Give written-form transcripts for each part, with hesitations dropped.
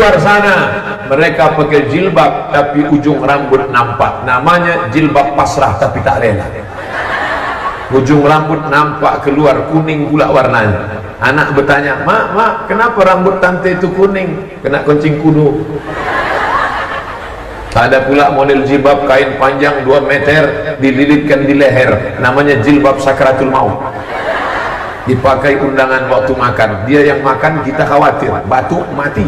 luar sana mereka pakai jilbab tapi ujung rambut nampak, namanya jilbab pasrah tapi tak rela. Ujung rambut nampak keluar, kuning pula warnanya. Anak bertanya, mak, kenapa rambut tante itu kuning? Kena kencing kudu. Ada pula model jilbab kain panjang 2 meter dililitkan di leher, namanya jilbab sakratul maut. Dipakai undangan waktu makan, dia yang makan kita khawatir batuk mati.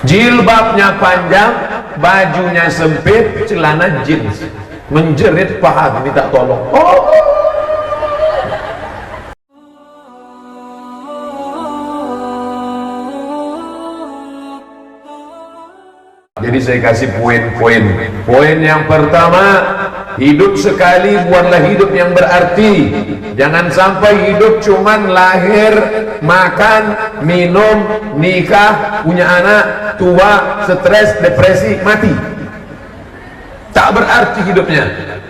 Jilbabnya panjang, bajunya sempit, celana jeans, menjerit paha minta tolong. Jadi saya kasih poin-poin. Poin yang pertama, hidup sekali buatlah hidup yang berarti. Jangan sampai hidup cuman lahir, makan, minum, nikah, punya anak, tua, stres, depresi, mati. Tak berarti hidupnya.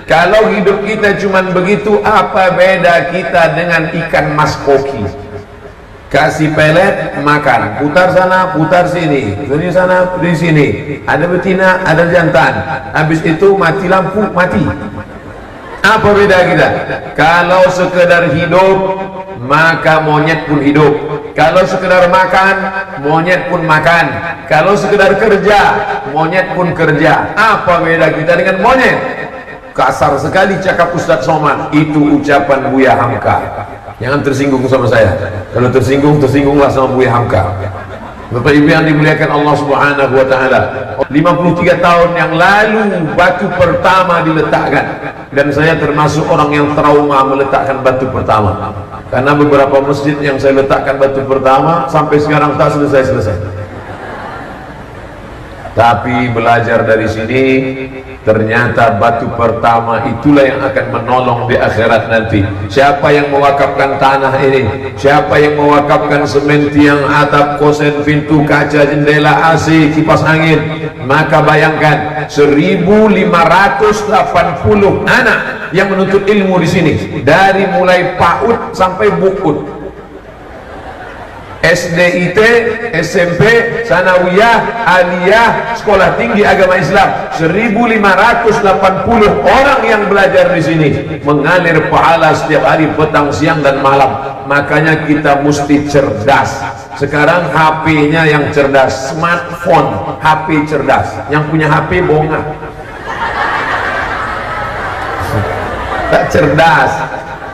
Kalau hidup kita cuman begitu, apa beda kita dengan ikan mas koki? Kasih pelet, makan, putar sana, putar sini, dari sana, dari sini, ada betina, ada jantan, habis itu mati lampu, mati. Apa beda kita? Kalau sekedar hidup, maka monyet pun hidup. Kalau sekedar makan, monyet pun makan. Kalau sekedar kerja, monyet pun kerja. Apa beda kita dengan monyet? Kasar sekali cakap Ustadz Somad, itu ucapan Buya Hamka. Jangan tersinggung sama saya. Kalau tersinggung, tersinggungllah sama Buya Hamka. Bapak Ibu yang dimuliakan Allah Subhanahu wa taala. 53 tahun yang lalu batu pertama diletakkan, dan saya termasuk orang yang trauma meletakkan batu pertama. Karena beberapa masjid yang saya letakkan batu pertama sampai sekarang tak selesai-selesai. Tapi belajar dari sini, ternyata batu pertama itulah yang akan menolong di akhirat nanti. Siapa yang mewakafkan tanah ini, siapa yang mewakafkan semen, tiang, atap, kosen, pintu, kaca, jendela, AC, kipas angin, maka bayangkan 1580 anak yang menuntut ilmu di sini, dari mulai PAUD sampai BUKUD, SDIT, SMP, Sanawiyah, Aliyah, Sekolah Tinggi Agama Islam. 1580 orang yang belajar di sini, mengalir pahala setiap hari, petang, siang, dan malam. Makanya kita mesti cerdas. Sekarang HP-nya yang cerdas, smartphone, HP cerdas. Yang punya HP bohong. Tak cerdas.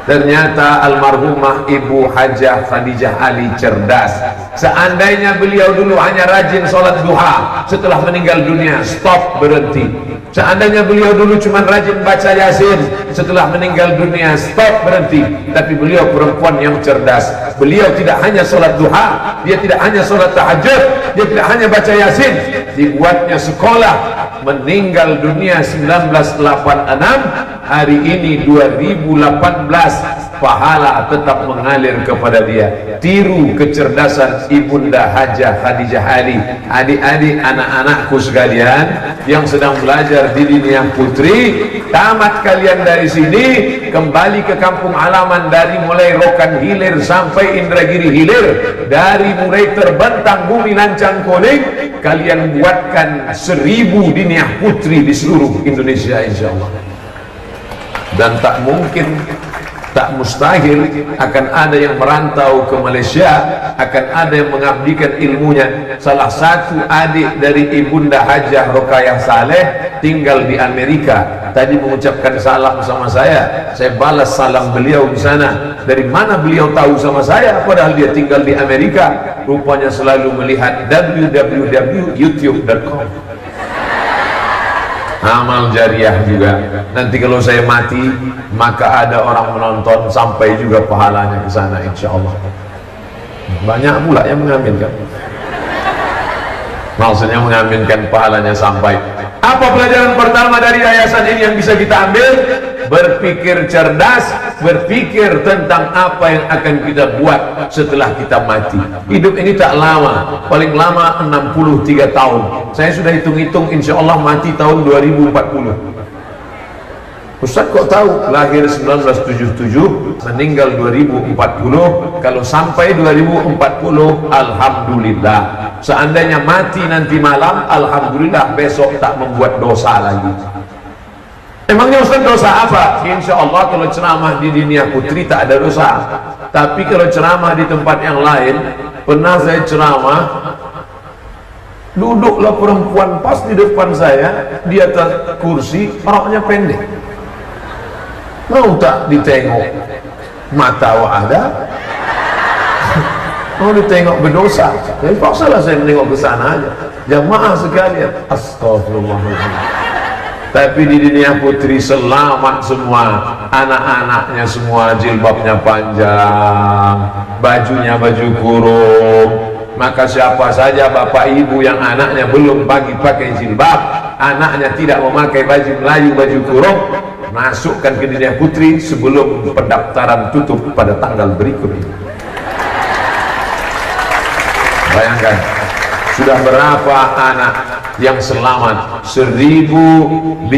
Ternyata almarhumah Ibu Hajah Khadijah Ali cerdas. Seandainya beliau dulu hanya rajin sholat duha, setelah meninggal dunia stop, berhenti. Seandainya beliau dulu cuma rajin baca Yasin, setelah meninggal dunia stop, berhenti. Tapi beliau perempuan yang cerdas. Beliau tidak hanya sholat duha, dia tidak hanya sholat tahajud, dia tidak hanya baca Yasin, dibuatnya sekolah. Meninggal dunia 1986, hari ini 2018, pahala tetap mengalir kepada dia. Tiru kecerdasan Ibunda Hajah Khadijah Ali. Adik-adik, anak-anakku sekalian yang sedang belajar di Diniyah Putri, tamat kalian dari sini, kembali ke kampung halaman, dari mulai Rokan Hilir sampai Indragiri Hilir, dari mulai terbentang bumi lancang kuning, kalian buatkan 1000 Diniyah Putri di seluruh Indonesia insyaallah. Dan tak mungkin, tak mustahil akan ada yang merantau ke Malaysia, akan ada yang mengabdikan ilmunya. Salah satu adik dari Ibunda Hajah Rokayah Saleh tinggal di Amerika, tadi mengucapkan salam sama saya balas salam beliau di sana. Dari mana beliau tahu sama saya padahal dia tinggal di Amerika? Rupanya selalu melihat www.youtube.com. Amal jariah juga. Nanti kalau saya mati, maka ada orang menonton sampai juga pahalanya ke sana insyaallah. Banyak pula yang mengaminkan. Maksudnya mengaminkan pahalanya sampai. Apa pelajaran pertama dari yayasan ini yang bisa kita ambil? Berpikir cerdas, berpikir tentang apa yang akan kita buat setelah kita mati. Hidup ini tak lama, paling lama 63 tahun. Saya sudah hitung-hitung, insya Allah mati tahun 2040. Ustaz kok tahu? Lahir 1977, meninggal 2040. Kalau sampai 2040, alhamdulillah. Seandainya mati nanti malam, alhamdulillah besok tak membuat dosa lagi. Emangnya Ustaz dosa apa? Insya Allah kalau ceramah di Dinia Putri tak ada dosa. Tapi kalau ceramah di tempat yang lain, pernah saya ceramah, duduklah perempuan pas di depan saya, di atas kursi, roknya pendek. Mau tak ditengok mata ada? Mau ditengok berdosa? Jadi paksalah saya menengok ke sana aja. Jamaah sekalian, astagfirullahaladzim. Tapi di Dinia Putri selamat semua, anak-anaknya semua jilbabnya panjang, bajunya baju kurung. Maka siapa saja bapak ibu yang anaknya belum pagi pakai jilbab, anaknya tidak memakai baju Melayu, baju kurung, masukkan ke Dinia Putri sebelum pendaftaran tutup pada tanggal berikutnya. Bayangkan, sudah berapa anak yang selamat? 1.580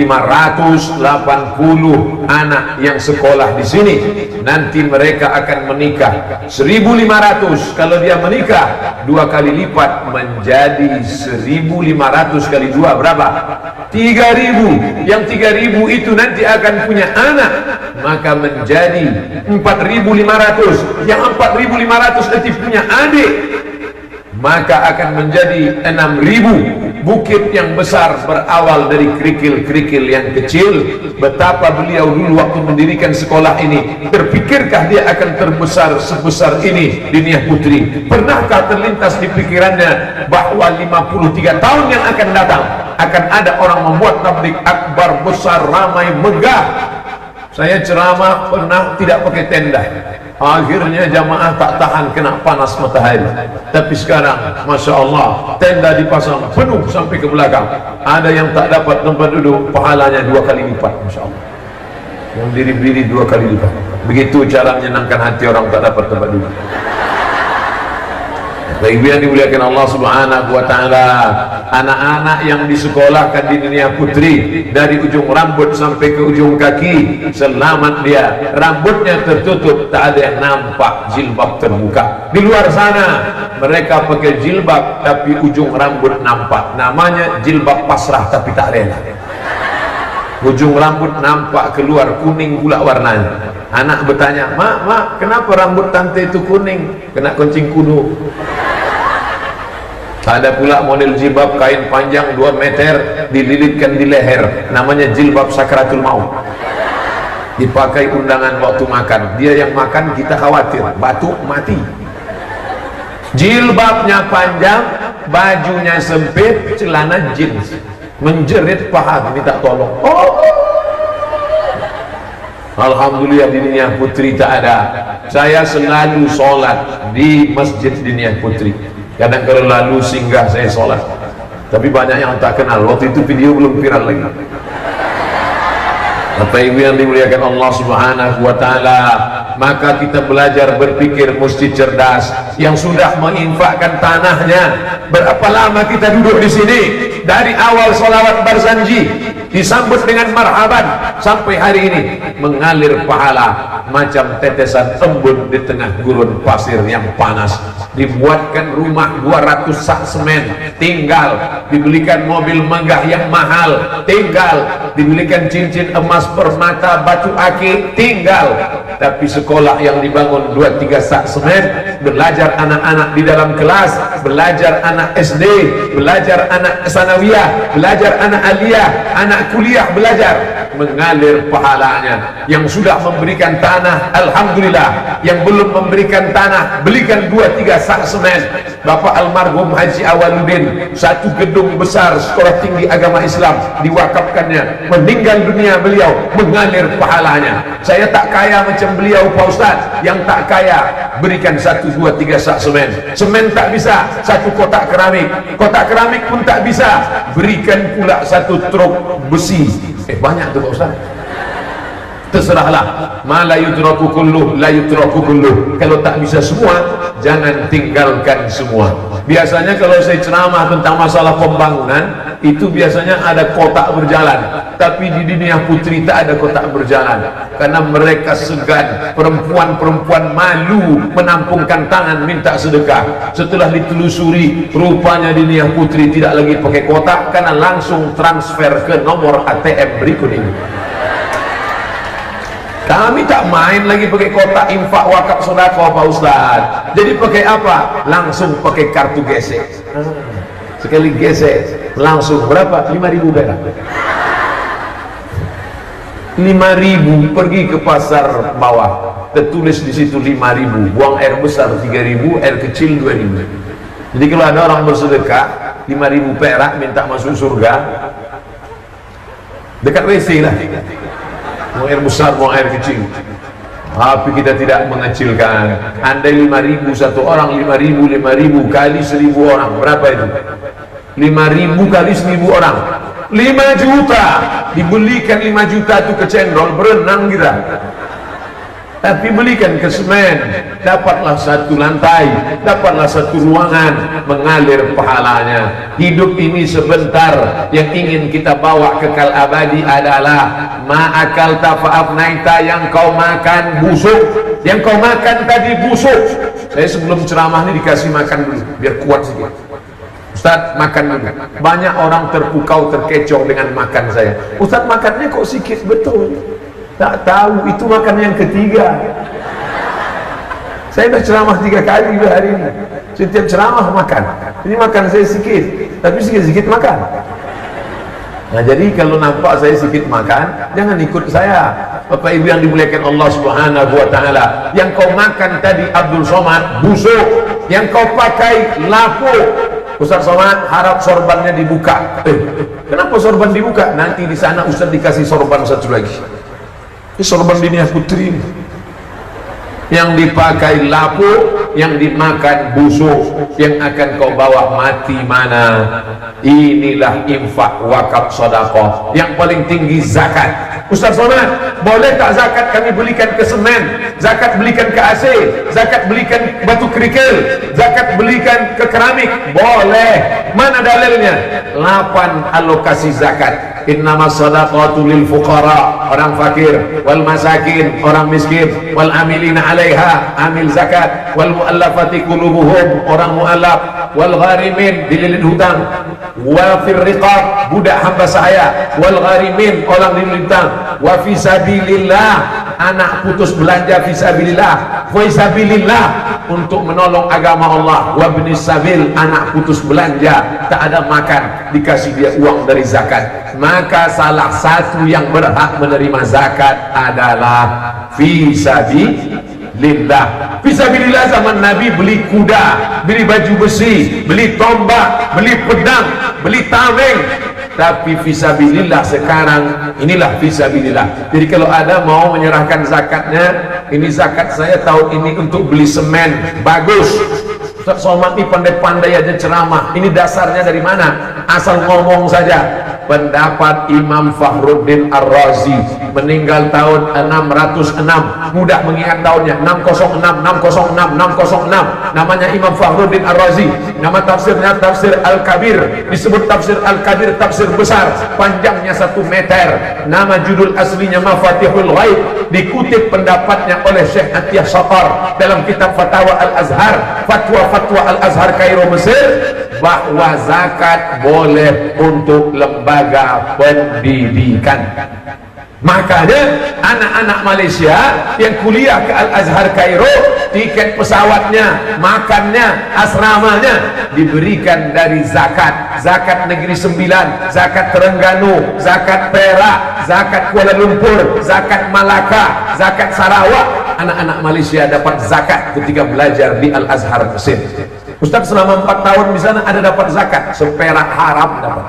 anak yang sekolah di sini. Nanti mereka akan menikah 1.500. Kalau dia menikah 2 kali lipat menjadi 1.500 kali 2 berapa? 3.000. Yang 3.000 itu nanti akan punya anak, maka menjadi 4.500. Yang 4.500 nanti punya adik, maka akan menjadi 6.000. Bukit yang besar berawal dari kerikil-kerikil yang kecil. Betapa beliau dulu waktu mendirikan sekolah ini, terpikirkah dia akan terbesar sebesar ini Dinia Putri? Pernahkah terlintas di pikirannya bahwa 53 tahun yang akan datang akan ada orang membuat tabligh akbar besar, ramai, megah? Saya ceramah pernah tidak pakai tenda. Akhirnya jamaah tak tahan kena panas matahari. Tapi sekarang, Masya Allah, tenda dipasang penuh sampai ke belakang. Ada yang tak dapat tempat duduk, pahalanya 2 kali lipat, Masya Allah. Yang diri-diri 2 kali lipat. Begitu cara menyenangkan hati orang tak dapat tempat duduk. Baik yang dimuliakan Allah Subhanahu wa Ta'ala, anak-anak yang disekolahkan di Dinia Putri, dari ujung rambut sampai ke ujung kaki selamat dia, rambutnya tertutup, tak ada yang nampak, jilbab terbuka. Di luar sana mereka pakai jilbab tapi ujung rambut nampak, namanya jilbab pasrah tapi tak rela. Ujung rambut nampak keluar, kuning pula warnanya. Anak bertanya, mak, kenapa rambut tante itu kuning? Kena kencing kudu. Ada pula model jilbab kain panjang 2 meter dililitkan di leher, namanya jilbab sakratul maut. Dipakai undangan waktu makan, dia yang makan kita khawatir batuk mati. Jilbabnya panjang, bajunya sempit, celana jeans, menjerit paha minta tolong. Alhamdulillah di Dinia Putri tak ada. Saya selalu sholat di Masjid Dinia Putri. Kadang kalau lalu singgah saya sholat. Tapi banyak yang tak kenal. Waktu itu video belum viral lagi. Bapak Ibu yang dimuliakan Allah Subhanahu wa Ta'ala, maka kita belajar berpikir mesti cerdas. Yang sudah menginfakkan tanahnya, berapa lama kita duduk di sini? Dari awal sholawat Barzanji disambut dengan marhaban sampai hari ini, mengalir pahala macam tetesan embun di tengah gurun pasir yang panas. Dibuatkan rumah 200 sak semen, tinggal. Dibelikan mobil megah yang mahal, tinggal. Dibelikan cincin emas permata batu akik, tinggal. Tapi sekolah yang dibangun 2-3 sak semen, belajar anak-anak di dalam kelas, belajar anak SD, belajar anak sanawiyah, belajar anak aliyah, anak kuliah belajar, mengalir pahalanya. Yang sudah memberikan tanah, alhamdulillah. Yang belum memberikan tanah, belikan 2-3 sak semen. Bapak almarhum Haji Awaluddin, 1 gedung besar sekolah tinggi agama Islam diwakafkannya. Meninggal dunia beliau, mengalir pahalanya. Saya tak kaya macam beliau Pak Ustaz. Yang tak kaya, berikan 1-2-3 sak semen. Semen tak bisa, 1 kotak keramik. Kotak keramik pun tak bisa, berikan pula 1 truk besi. Banyak tu Pak Ustaz. Terserahlah, ma la yudraku kulluh la yudraku kulluh. Kalau tak bisa semua, jangan tinggalkan semua. Biasanya kalau saya ceramah tentang masalah pembangunan, itu biasanya ada kotak berjalan, tapi di dunia putri tak ada kotak berjalan, karena mereka segan. Perempuan-perempuan malu menampungkan tangan minta sedekah. Setelah ditelusuri, rupanya di dunia putri tidak lagi pakai kotak, karena langsung transfer ke nomor ATM berikut ini. Kami tak main lagi pakai kotak infak wakaf sedekah Pak Ustaz. Jadi pakai apa? Langsung pakai kartu gesek. Sekali gesek langsung berapa? 5.000 perak. 5.000. Pergi ke pasar bawah, tertulis di situ 5.000. Buang air besar 3.000, air kecil 2.000. Jadi kalau ada orang bersedekah 5.000 perak minta masuk surga, dekat WC lah. Mau air besar, mau air kecil. Tapi kita tidak mengecilkan. Andai 5.000 satu orang, 5.000 kali 1.000 orang, berapa itu? 5.000 kali 1.000 orang, 5 juta. Dibelikan 5 juta itu ke cendol, berenang kita. Tapi belikan ke semen, dapatlah satu lantai, dapatlah satu ruangan, mengalir pahalanya. Hidup ini sebentar, yang ingin kita bawa kekal abadi adalah ma'akal tafa'afnaita, yang kau makan busuk, yang kau makan tadi busuk. Saya sebelum ceramah ini dikasih makan dulu biar kuat sedikit. Ustaz, makan dulu. Banyak orang terpukau, terkecoh dengan makan saya. Ustaz, makannya kok sedikit? Betul, tak tahu itu makan yang ketiga. Saya dah ceramah 3 kali hari ini. Setiap ceramah makan. Ini makan saya sedikit, tapi sedikit-sedikit makan. Nah, jadi kalau nampak saya sedikit makan, jangan ikut saya. Bapak Ibu yang dimuliakan Allah Subhanahu wa taala, yang kau makan tadi Abdul Somad busuk, yang kau pakai lapuk. Ustaz Somad harap sorbannya dibuka. Kenapa sorban dibuka? Nanti di sana Ustaz dikasih sorban satu lagi. Ini sorban dunia putri ini. Yang dipakai lapuk, yang dimakan busuk, yang akan kau bawa mati mana? Inilah infak, wakaf, sedekah. Yang paling tinggi zakat. Ustaz Somad, boleh tak zakat kami belikan ke semen, zakat belikan ke AC, zakat belikan batu kerikil, zakat belikan ke keramik? Boleh. Mana dalilnya? 8 alokasi zakat. Innamas sadaqatu lil fuqara, orang fakir, wal masakin, orang miskin, wal amilina 'alaiha, amil zakat, wal muallafati qulubuhum, orang muallaf, wal gharimin, dililit hutang, wa fir riqab, budak hamba sahaya, wal gharimin, orang dililit hutang, wa fi sabilillah, anak putus belanja fi sabilillah, fi sabilillah, untuk menolong agama Allah, wa ibnis sabil, anak putus belanja tak ada makan, dikasih dia uang dari zakat. Maka salah satu yang berhak menerima zakat adalah fisabilillah. Fisabilillah zaman Nabi beli kuda, beli baju besi, beli tombak, beli pedang, beli tameng. Tapi fisabilillah sekarang, inilah fisabilillah. Jadi kalau ada mau menyerahkan zakatnya, ini zakat saya tahun ini untuk beli semen bagus. Ustaz Somad ini pandai-pandai aja ceramah. Ini dasarnya dari mana? Asal ngomong saja. Pendapat Imam Fakhruddin Ar-Razi, meninggal tahun 606. Mudah mengingat tahunnya, 606, 606, 606. Namanya Imam Fakhruddin Ar-Razi. Nama tafsirnya Tafsir Al-Kabir. Disebut Tafsir Al-Kabir, tafsir besar, panjangnya 1 meter. Nama judul aslinya Mafatihul Ghaib. Dikutip pendapatnya oleh Syekh Atiyah Shaqar dalam kitab Fatwa Al-Azhar, Fatwa Al-Azhar Kairo Mesir, bahwa zakat boleh untuk lembaga pendidikan. Makanya anak-anak Malaysia yang kuliah ke Al-Azhar Kairo, tiket pesawatnya, makannya, asramanya diberikan dari zakat. Zakat Negeri Sembilan, zakat Terengganu, zakat Perak, zakat Kuala Lumpur, zakat Malaka, zakat Sarawak. Anak-anak Malaysia dapat zakat ketika belajar di Al-Azhar Mesir. Ustaz selama 4 tahun di sana ada dapat zakat, seperak haram dapat.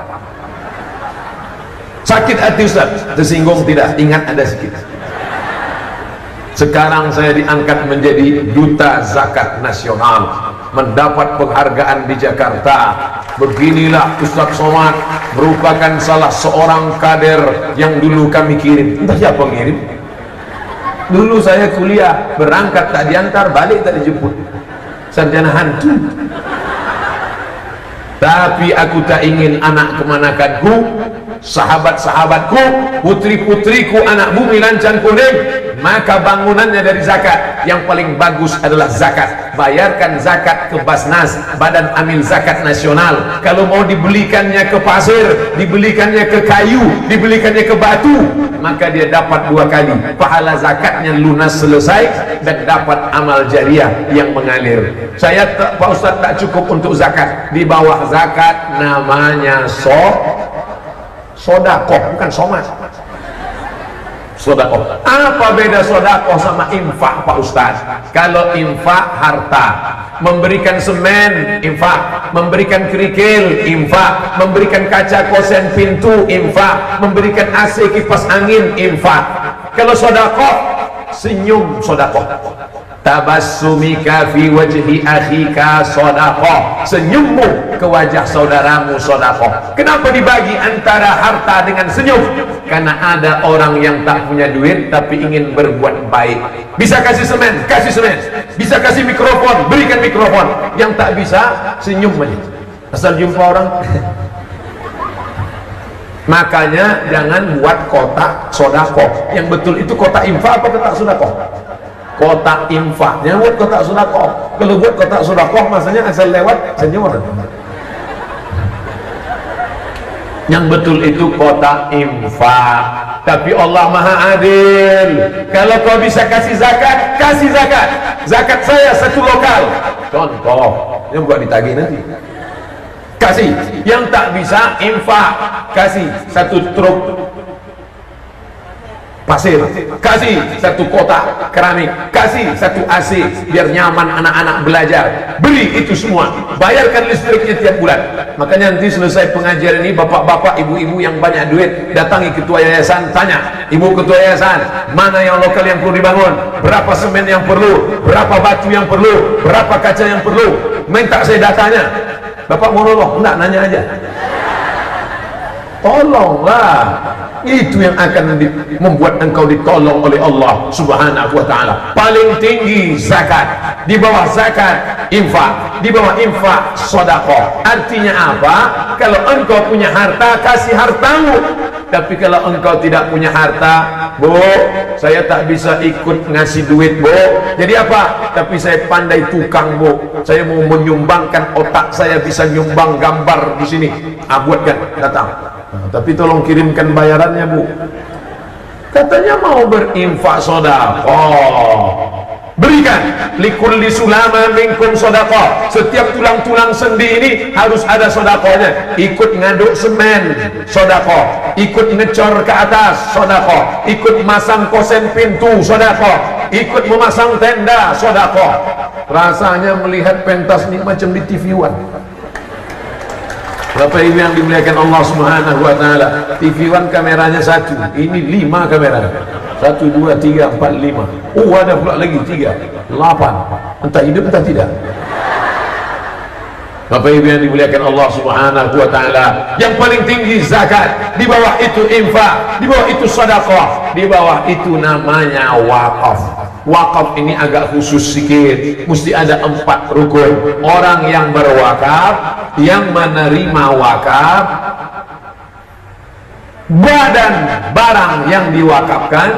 Sakit hati Ustaz, tersinggung tidak? Ingat ada sedikit. Sekarang saya diangkat menjadi duta zakat nasional, mendapat penghargaan di Jakarta. Beginilah Ustaz Somad merupakan salah seorang kader yang dulu kami kirim. Entah siapa ngirim. Dulu saya kuliah, berangkat tak diantar, balik tak dijemput. Sarjana hantu. Tapi aku tak ingin anak kemanakanku, sahabat-sahabatku, putri-putriku, anak bumi lancang kuning. Maka bangunannya dari zakat. Yang paling bagus adalah zakat. Bayarkan zakat ke Basnas, Badan Amil Zakat Nasional. Kalau mau dibelikannya ke pasir, dibelikannya ke kayu, dibelikannya ke batu, maka dia dapat 2 kali. Pahala zakatnya lunas selesai dan dapat amal jariah yang mengalir. Saya Pak Ustaz tak cukup untuk zakat. Di bawah zakat namanya sodakoh, bukan somat. Sodakoh. Apa beda sodakoh sama infak, Pak Ustaz? Kalau infak harta, memberikan semen infak, memberikan kerikil infak, memberikan kaca kosen pintu infak, memberikan AC kipas angin infak. Kalau sodakoh, senyum sodakoh. Tabassumika fi wajhi akhika sodakoh, senyummu ke wajah saudaramu sodakoh. Kenapa dibagi antara harta dengan senyum? Karena ada orang yang tak punya duit tapi ingin berbuat baik. Bisa kasih semen, kasih semen. Bisa kasih mikrofon, berikan mikrofon. Yang tak bisa, senyum aja. Asal jumpa orang. Makanya jangan buat kotak sodakoh. Yang betul itu kotak infak apa kotak sodakoh? Kotak infaknya buat kotak sodakoh. Kalau buat kotak sodakoh masanya asal lewat senyum. Yang betul itu kotak infak. Tapi Allah Maha Adil. Kalau kau bisa kasih zakat, kasih zakat. Zakat saya 1 lokal. Contoh, yang buat ditagih nanti. Kasih. Yang tak bisa infak, kasih 1 truk pasir, kasih 1 kotak keramik, kasih 1 AC biar nyaman anak-anak belajar. Beli itu semua, bayarkan listriknya tiap bulan. Makanya nanti selesai pengajian ini, bapak-bapak, ibu-ibu yang banyak duit datangi ketua yayasan, tanya, ibu ketua yayasan, mana yang lokal yang perlu dibangun, berapa semen yang perlu, berapa batu yang perlu, berapa kaca yang perlu. Minta saya datanya. Bapak mau nolong? Enggak, nanya aja. Tolonglah. Itu yang akan membuat engkau ditolong oleh Allah Subhanahu wa ta'ala. Paling tinggi zakat, di bawah zakat infak, di bawah infak sedekah. Artinya apa? Kalau engkau punya harta, kasih hartamu. Tapi kalau engkau tidak punya harta, Bu, saya tak bisa ikut ngasih duit, Bu. Jadi apa? Tapi saya pandai tukang, Bu. Saya mau menyumbangkan otak saya, bisa nyumbang gambar di sini. Buatkan, datang. Tapi tolong kirimkan bayarannya, Bu. Katanya mau berinfak sedekah. Berikan likulli sulama minkum sedekah. Setiap tulang-tulang sendi ini harus ada sedekahnya. Ikut ngaduk semen sedekah, ikut ngecor ke atas sedekah, ikut masang kosen pintu sedekah, ikut memasang tenda sedekah. Rasanya melihat pentas ini macam di TV One. Bapak Ibu yang dimuliakan Allah Subhanahu wa ta'ala, TV One kameranya 1, ini 5 kamera. 1, 2, 3, 4, 5. Oh, ada pula lagi 3, 8. Entah hidup entah tidak. Bapak Ibu yang dimuliakan Allah Subhanahu wa ta'ala, yang paling tinggi zakat, di bawah itu infak, di bawah itu sedekah, di bawah itu namanya wakaf. Wakaf ini agak khusus sedikit, mesti ada 4 rukun. Orang yang berwakaf, yang menerima wakaf, badan barang yang diwakafkan,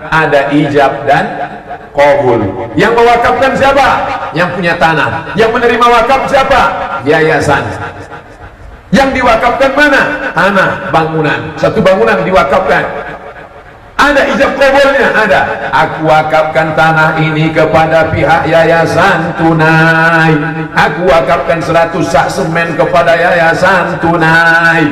ada ijab dan qabul. Yang mewakafkan siapa? Yang punya tanah. Yang menerima wakaf siapa? Yayasan. Yang diwakafkan mana? Tanah, bangunan. Satu bangunan diwakafkan. Ada ijab qabulnya, ada. Aku wakafkan tanah ini kepada pihak yayasan tunai. Aku wakafkan 100 sak semen kepada yayasan tunai.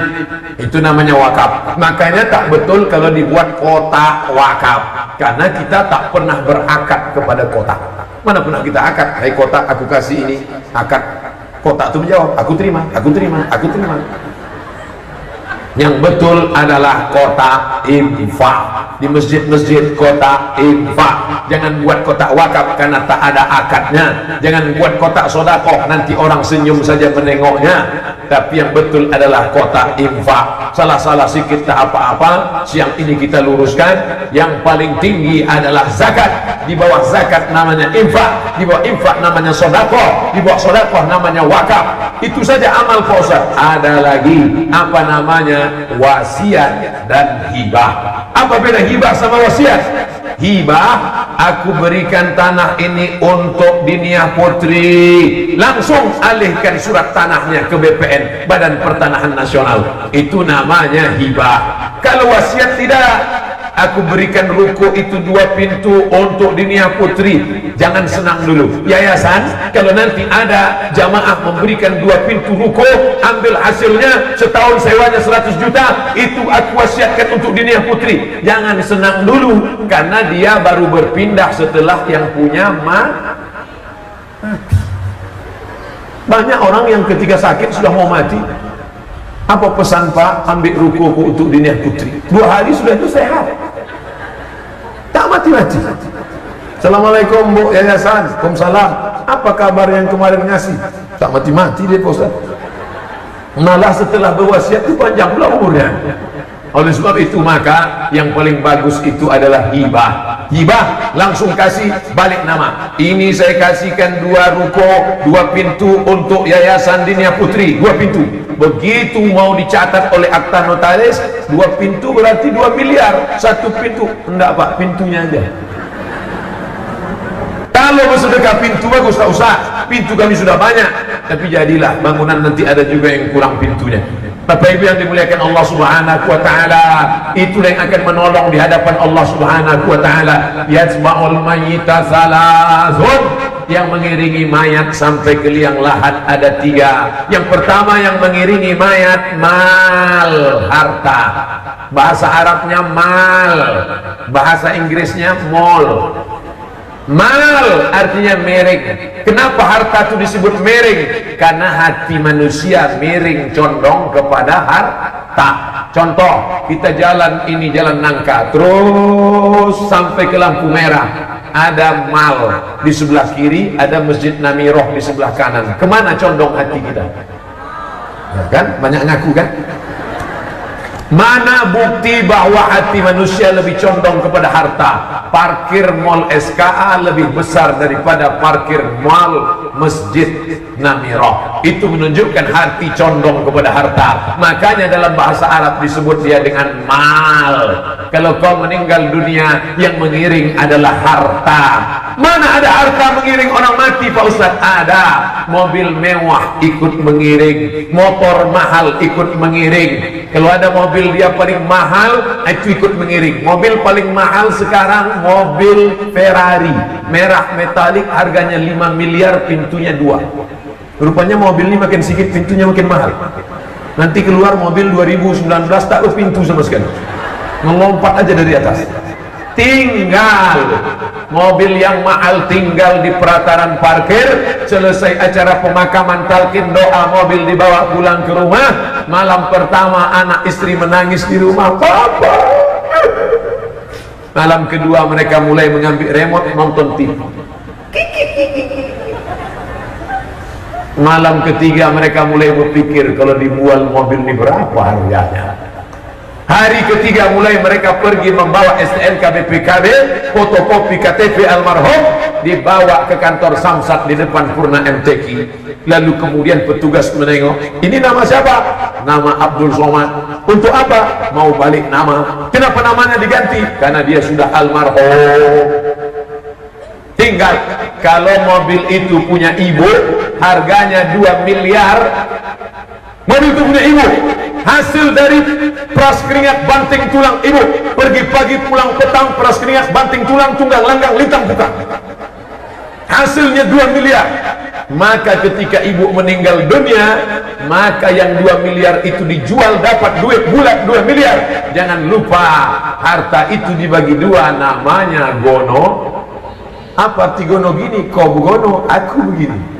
Itu namanya wakaf. Makanya tak betul kalau dibuat kotak wakaf, karena kita tak pernah berakad kepada kotak. Mana pernah kita akad, hai kotak aku kasih ini, akad. Kotak itu menjawab, aku terima, aku terima, aku terima. Yang betul adalah kotak infak. Di masjid-masjid kotak infak. Jangan buat kotak wakaf karena tak ada akadnya. Jangan buat kotak sodakoh, nanti orang senyum saja menengoknya. Tapi yang betul adalah kotak infak. Salah-salah sikit tak apa-apa. Siang ini kita luruskan. Yang paling tinggi adalah zakat. Di bawah zakat namanya infak. Di bawah infak namanya sodakoh. Di bawah sodakoh namanya wakaf. Itu saja amal Pak Ustaz. Ada lagi apa namanya? Wasiat dan hibah. Apa beda hibah sama wasiat? Hibah, aku berikan tanah ini untuk Dinia Putri, langsung alihkan surat tanahnya ke BPN, Badan Pertanahan Nasional. Itu namanya hibah. Kalau wasiat tidak, aku berikan ruko itu 2 pintu untuk Dinia Putri. Jangan senang dulu. Yayasan, kalau nanti ada jamaah memberikan 2 pintu ruko, ambil hasilnya, setahun sewanya 100 juta, itu aku wasiatkan untuk Dinia Putri. Jangan senang dulu, karena dia baru berpindah setelah yang punya mati. Banyak orang yang ketika sakit sudah mau mati. Apa pesan Pak? Ambil ruko untuk Dinia Putri. 2 hari sudah itu sehat. Tak mati-mati. Assalamualaikum Bu Yayasan. Waalaikumsalam. Apa kabar yang kemarin ngasih? Tak mati-mati dia Pak Ustaz. Malah setelah berwasiat itu panjang pula umurnya. Oleh sebab itu maka yang paling bagus itu adalah hibah. Hibah langsung kasih balik nama. Ini saya kasihkan 2 ruko, 2 pintu untuk Yayasan Dinia Putri, 2 pintu. Begitu mau dicatat oleh akta notaris, 2 pintu berarti 2 miliar. 1 pintu, enggak Pak, pintunya aja. Kalau bersedekah pintu bagus, tak usah. Pintu kami sudah banyak, tapi jadilah bangunan nanti ada juga yang kurang pintunya. Bapak Ibu yang dimuliakan Allah Subhanahu wa taala, itulah yang akan menolong di hadapan Allah Subhanahu wa taala. Yasma'ul mayyita salasun, yang mengiringi mayat sampai ke liang lahat ada 3. Yang pertama yang mengiringi mayat mal, harta. Bahasa Arabnya mal, bahasa Inggrisnya mall. Mal artinya miring. Kenapa harta itu disebut miring? Karena hati manusia miring, condong kepada harta. Contoh, kita jalan ini jalan nangka, terus sampai ke lampu merah, ada mal di sebelah kiri, ada Masjid Namiroh di sebelah kanan. Kemana condong hati kita? Ya kan? Banyak ngaku kan? Mana bukti bahwa hati manusia lebih condong kepada harta? Parkir mall SKA lebih besar daripada parkir mall Masjid Namiroh. Itu menunjukkan hati condong kepada harta. Makanya dalam bahasa Arab disebut dia dengan mal. Kalau kau meninggal dunia, yang mengiring adalah harta. Mana ada harta mengiring orang mati Pak Ustaz? Ada. Mobil mewah ikut mengiring, motor mahal ikut mengiring. Kalau ada mobil dia paling mahal, itu ikut mengiring. Mobil paling mahal sekarang mobil Ferrari merah metalik, harganya 5 miliar, pintunya 2. Rupanya mobil ini makin sedikit pintunya makin mahal. Nanti keluar mobil 2019 tak ada pintu sama sekali, melompat aja dari atas. Tinggal mobil yang mahal tinggal di pelataran parkir. Selesai acara pemakaman talqin doa, mobil dibawa pulang ke rumah. Malam pertama anak istri menangis di rumah, Papa. Malam kedua mereka mulai mengambil remote nonton TV. Malam ketiga mereka mulai berpikir, kalau dijual mobil ini berapa harganya. Hari ketiga mulai mereka pergi membawa STNK BPKB, fotokopi KTP almarhum, dibawa ke kantor Samsat di depan Purna MTQ. Lalu kemudian petugas menengok, ini nama siapa? Nama Abdul Somad. Untuk apa? Mau balik nama. Kenapa namanya diganti? Karena dia sudah almarhum. Tinggal kalau mobil itu punya ibu, harganya 2 miliar. Mobil itu punya ibu, hasil dari peras keringat banting tulang ibu, pergi pagi pulang petang, peras keringat banting tulang, tunggang langgang lintang buka, hasilnya 2 miliar. Maka ketika ibu meninggal dunia, maka yang 2 miliar itu dijual, dapat duit bulat 2 miliar. Jangan lupa harta itu dibagi 2, namanya gono. Apa arti gono gini? Kau gono, aku begini.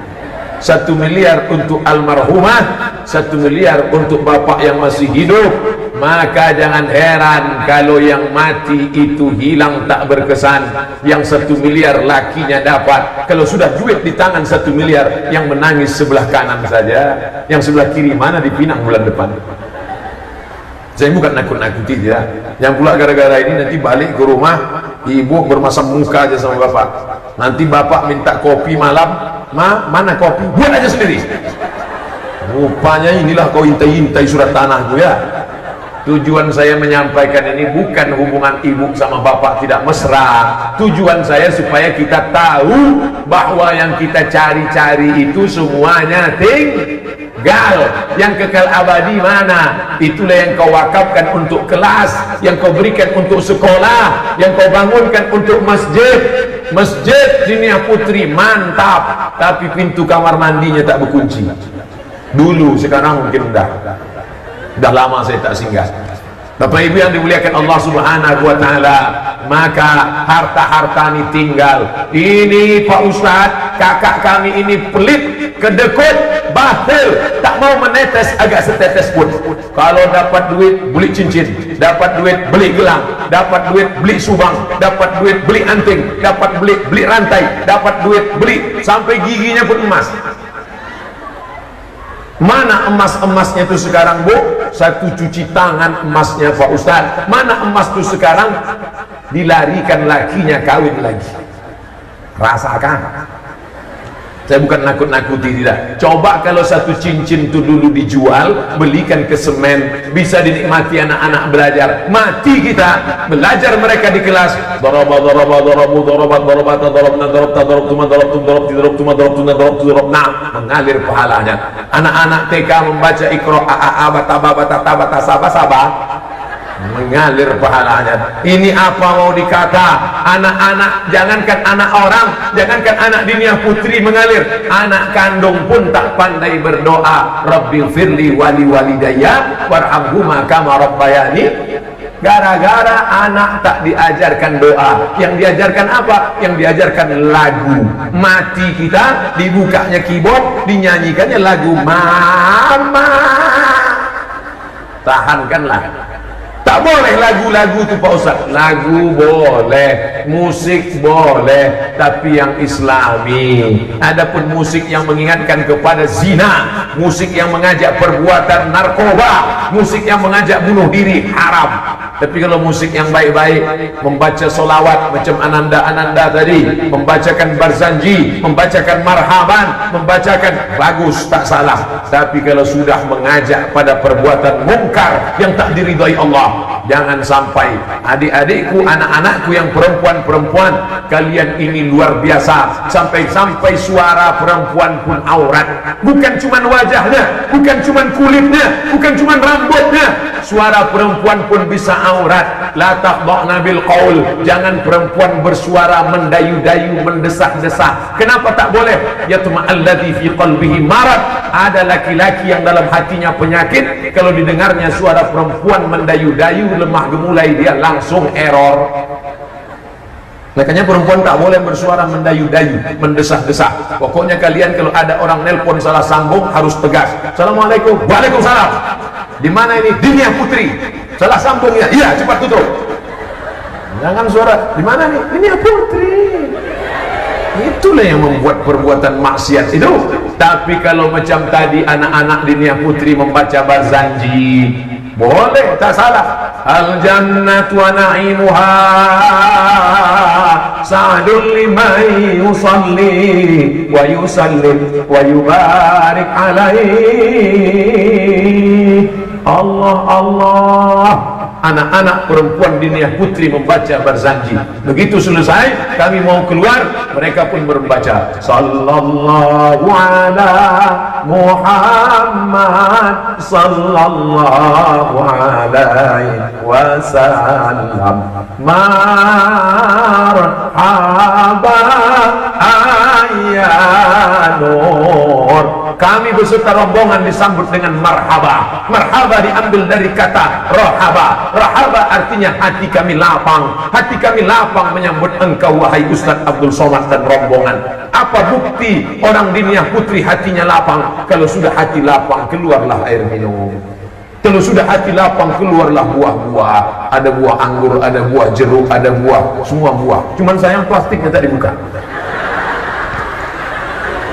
1 miliar untuk almarhumah, 1 miliar untuk bapak yang masih hidup. maka jangan heran kalau yang mati itu hilang tak berkesan. Yang 1 miliar lakinya dapat, kalau sudah duit di tangan 1 miliar, yang menangis sebelah kanan saja, yang sebelah kiri mana dipinang bulan depan. Saya bukan nakut-nakuti tidak. Yang pula gara-gara ini nanti balik ke rumah, ibu bermasam muka aja sama bapak. Nanti bapak minta kopi malam, mana kopi? Buat aja sendiri. Rupanya inilah kau intai-intai surat tanahku ya. Tujuan saya menyampaikan ini bukan hubungan ibu sama bapak tidak mesra. Tujuan saya supaya kita tahu bahwa yang kita cari-cari itu semuanya tinggal. Yang kekal abadi mana? Itulah yang kau wakafkan untuk kelas, yang kau berikan untuk sekolah, yang kau bangunkan untuk masjid. Masjid Dinia Putri mantap, tapi pintu kamar mandinya tak berkunci. Dulu, sekarang mungkin udah lama saya tak singgah. Bapak Ibu yang dimuliakan Allah Subhanahu wa taala, maka harta-harta ini tinggal. Ini Pak Ustadz, kakak kami ini pelit, kedekut, batil, tak mau menetes agak setetes pun. Kalau dapat duit beli cincin, dapat duit beli gelang, dapat duit beli subang, dapat duit beli anting, dapat beli rantai, dapat duit beli sampai giginya pun emas. Mana emas-emasnya itu sekarang, Bu? Satu cuci tangan emasnya Pak Ustadz. Mana emas itu sekarang? Dilarikan lakinya kawin lagi. Rasakan. Saya bukan nakut-nakuti tidak. Coba kalau satu cincin itu dulu dijual, belikan ke semen, bisa dinikmati anak-anak belajar. Mati kita belajar mereka di kelas. Mengalir pahalanya. Anak-anak TK membaca Iqra bata sabah, mengalir pahalanya. Ini apa mau dikata? Anak-anak, jangankan anak orang, jangankan anak Dinia Putri mengalir, anak kandung pun tak pandai berdoa. Rabbighfirli wali walidayya warhamhuma kama rabbayani. Gara-gara anak tak diajarkan doa, yang diajarkan apa? Yang diajarkan lagu. Mati kita, dibukanya keyboard, dinyanyikannya lagu mama. Tahankanlah. Tak boleh lagu-lagu itu Pak Ustaz. Lagu boleh, musik boleh, tapi yang islami. Adapun musik yang mengingatkan kepada zina, musik yang mengajak perbuatan narkoba, musik yang mengajak bunuh diri, haram. Tapi kalau musik yang baik-baik, membaca solawat macam Ananda tadi, membacakan Barzanji, membacakan Marhaban, membacakan, bagus, tak salah. Tapi kalau sudah mengajak pada perbuatan mungkar yang tak diridhai Allah, jangan sampai. Adik-adikku, anak-anakku yang perempuan-perempuan, kalian ini luar biasa. Sampai-sampai suara perempuan pun aurat. Bukan cuma wajahnya, bukan cuma kulitnya, bukan cuma rambutnya, suara perempuan pun bisa aurat. La taqda'na bil qaul. Jangan perempuan bersuara mendayu-dayu, mendesak-desak. Kenapa tak boleh? Yatma'alladzi fi qalbihi marad. Ada laki-laki yang dalam hatinya penyakit, kalau didengarnya suara perempuan mendayu-dayu, lemah gemulai, dia langsung error. Makanya perempuan tak boleh bersuara mendayu-dayu, mendesak-desak. Pokoknya kalian kalau ada orang nelpon salah sambung harus tegas. Assalamualaikum. Waalaikumsalam. Di mana ini? Dinia Putri. Salah sambungnya. Iya, cepat tutup. Jangan suara. Di mana nih? Dinia Putri. Itulah yang membuat perbuatan maksiat itu. Tapi kalau macam tadi anak-anak Dinia Putri membaca Barzanji, boleh, tak salah. Al jannatu wa na'imuha sa'dun liman yusalli wa yusallim wa yubarik alaihi. Allah Allah. Anak-anak perempuan Dinia Putri membaca Barzanji. Begitu selesai, kami mau keluar, mereka pun membaca sallallahu ala Muhammad sallallahu alaihi wasallam marhaba ayya nur. Kami beserta rombongan disambut dengan marhaba. Marhaba diambil dari kata rohaba. Rohaba artinya hati kami lapang. Hati kami lapang menyambut engkau wahai Ustaz Abdul Somad dan rombongan. Apa bukti orang Dinia Putri hatinya lapang? Kalau sudah hati lapang, keluarlah air minum. Kalau sudah hati lapang, keluarlah buah-buah. Ada buah anggur, ada buah jeruk, ada buah, semua buah. Cuman sayang plastiknya tak dibuka.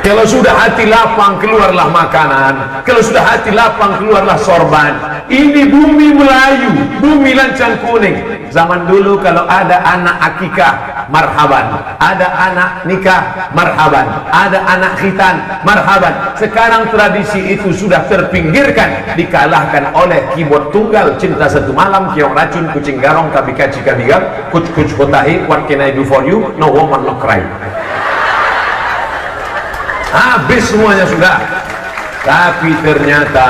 Kalau sudah hati lapang, keluarlah makanan. Kalau sudah hati lapang, keluarlah sorban. Ini bumi Melayu, bumi lancang kuning. Zaman dulu kalau ada anak akikah, marhaban. Ada anak nikah, marhaban. Ada anak khitan, marhaban. Sekarang tradisi itu sudah terpinggirkan, dikalahkan oleh keyboard tunggal, cinta satu malam, kiong racun, kucing garong, kabikaci kabigang, kuc kotahi, what can I do for you? No woman, no cry. Habis semuanya sudah. Tapi ternyata